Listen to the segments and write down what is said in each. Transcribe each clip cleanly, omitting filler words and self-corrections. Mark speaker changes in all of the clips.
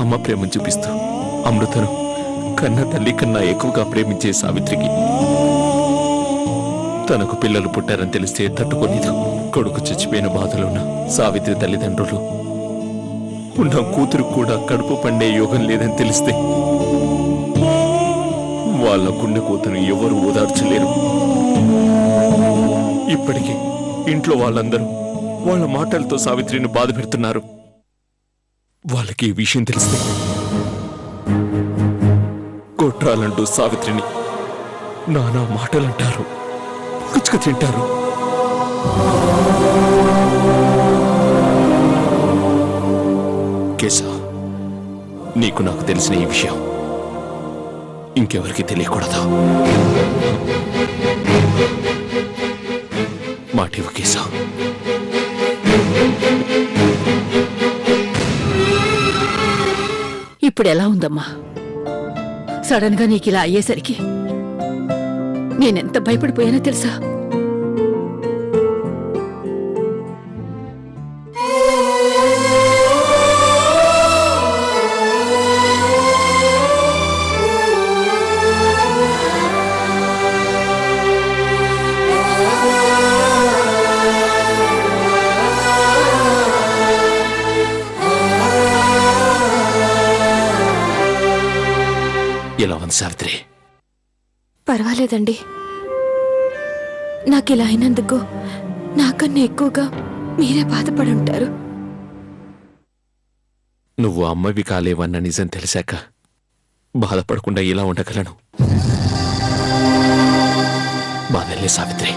Speaker 1: అమ్మ ప్రేమను చూపిస్తూ అమృతను కన్న తల్లి కన్నా ఎక్కువగా ప్రేమించే సావిత్రికి తనకు పిల్లలు పుట్టారని తెలిస్తే తట్టుకోలేదు. కొడుకు చచ్చిపోయిన బాధలున్న సావిత్రి తల్లిదండ్రులు ఉన్న కూతురు కూడా కడుపు పండే యోగం లేదని తెలిస్తే వాళ్ళ గుండె కూతురు ఎవరు ఓదార్చలేరు. ఇప్పటికే ఇంట్లో వాళ్ళందరూ వాళ్ళ మాటలతో సావిత్రిని బాధ పెడుతున్నారు. వాళ్ళకి ఈ విషయం తెలిస్తే కొట్రాలంటూ సావిత్రిని నానా మాటలంటారు, పుచ్చుక తింటారు. కేశవ, నీకు నాకు తెలిసిన ఈ విషయం ఇంకెవరికి తెలియకూడదు. మాటివు కేశవ.
Speaker 2: ఇప్పుడు ఎలా ఉందమ్మా? సడన్ గా నీకు ఇలా అయ్యేసరికి నేనెంత భయపడిపోయానో తెలుసా?
Speaker 1: ఎలా ఉంది సావిత్రి?
Speaker 3: పర్వాలేదండి. నాకిలా అయినందుకు నాకన్నా ఎక్కువగా మీరే బాధపడి ఉంటారు.
Speaker 1: నువ్వు అమ్మవి కాలేవన్న నిజం తెలిసాక బాధపడకుండా ఇలా ఉండగలను? బాధలే సావిత్రి,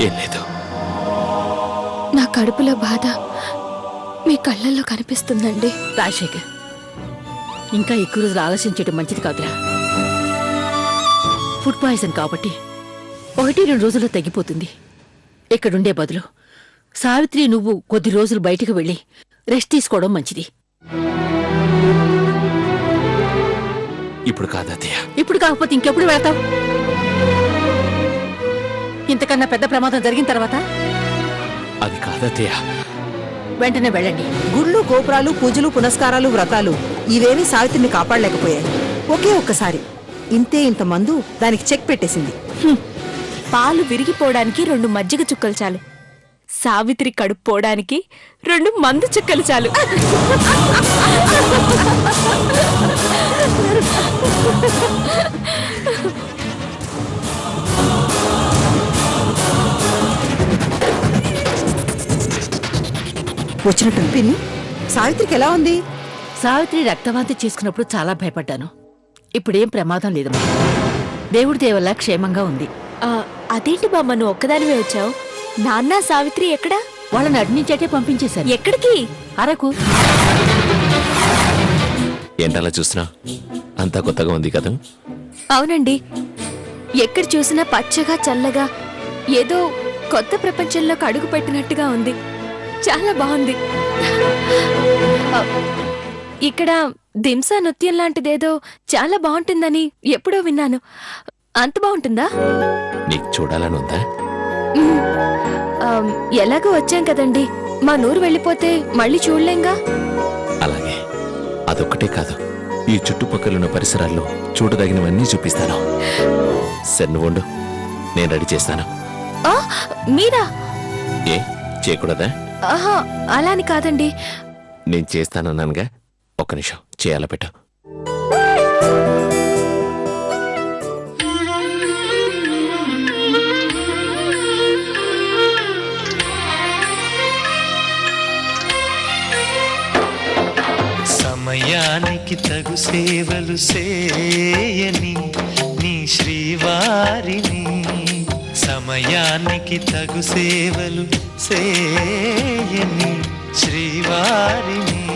Speaker 1: ఏం లేదు.
Speaker 3: నా కడుపులో బాధ మీ కళ్ళల్లో కనిపిస్తుందండి.
Speaker 2: రాజశేఖర్, ఇంకా ఎక్కువ రోజులు ఆలోచించడం మంచిది కాదురా. ఫుడ్ పాయిజన్ కాబట్టి 1-2 రోజుల్లో తగ్గిపోతుంది. ఇక్కడుండే బదులు సావిత్రి నువ్వు కొద్ది రోజులు బయటకు వెళ్ళి రెస్ట్ తీసుకోవడం మంచిది.
Speaker 1: ఇప్పుడు కాదత్తయ్య.
Speaker 2: ఇప్పుడు కాకపోతే ఇంకెప్పుడు వెళతావు? ఇంతకన్నా పెద్ద ప్రమాదం జరిగిన తర్వాత?
Speaker 1: అది కాదత్తయ్య.
Speaker 2: వెంటనే వెళ్ళండి.
Speaker 4: గుళ్ళు, గోపురాలు, పూజలు, పునస్కారాలు, వ్రతాలు ఇవేమీ సావిత్రిని కాపాడలేకపోయాయి. ఒకే ఒక్కసారి ఇంత మందు దానికి చెక్ పెట్టేసింది.
Speaker 3: పాలు విరిగిపోవడానికి 2 మజ్జిగ చుక్కలు చాలు. సావిత్రి కడుపు పోవడానికి 2 మందు చుక్కలు చాలు.
Speaker 4: వచ్చినట్టు పిన్ని, సావిత్రికి ఎలా ఉంది?
Speaker 2: సావిత్రి రక్తవాంతి చేసుకున్నప్పుడు చాలా భయపడ్డాను. ఇప్పుడేం ప్రమాదం లేదమ్మా. దేవుడి దేవల్ల క్షేమంగా ఉంది.
Speaker 3: అదేంటి బామ్మ, నువ్వు ఒక్కదానివే వచ్చావు? నాన్న, సావిత్రి ఎక్కడా?
Speaker 2: వాళ్ళని అడ్నించేటే పంపించేశాను.
Speaker 3: ఎక్కడికి?
Speaker 2: అరకు.
Speaker 1: ఏంటలా చూస్తున్నా? అంతా కొత్తగా ఉంది కదా?
Speaker 3: అవునండి, ఎక్కడ చూసినా పచ్చగా చల్లగా ఏదో కొత్త ప్రపంచంలోకి అడుగు పెట్టినట్టుగా ఉంది. చాలా బాగుంది. ఇక్కడ దింసా నృత్యం లాంటిదేదో చాలా బాగుంటుందని ఎప్పుడో విన్నాను. అంత బాగుంటుందా?
Speaker 1: నీకు చూడాలని ఉందా?
Speaker 3: ఎలాగో వచ్చాం కదండి, మా నూరు వెళ్ళిపోతే మళ్ళీ చూడలేంగా.
Speaker 1: అలాగే. అదొక్కటే కాదు, ఈ చుట్టుపక్కలున్న పరిసరాల్లో చూడదగినవన్నీ చూపిస్తాను. సరే నువ్వు ఉండు, నేను రెడీ చేస్తాను.
Speaker 3: మీరా?
Speaker 1: ఏ చేయకూడదా?
Speaker 3: ఆహా, అలాని కాదండి.
Speaker 1: నేను చేస్తానన్నానుగా. ఒక్క నిమిషం, చేయాల పెట్టు.
Speaker 5: సమయానికి తగు సేవలు చేయని నీ శ్రీవారిని, సమయానికి తగు సేవలు చేయని శ్రీవారిని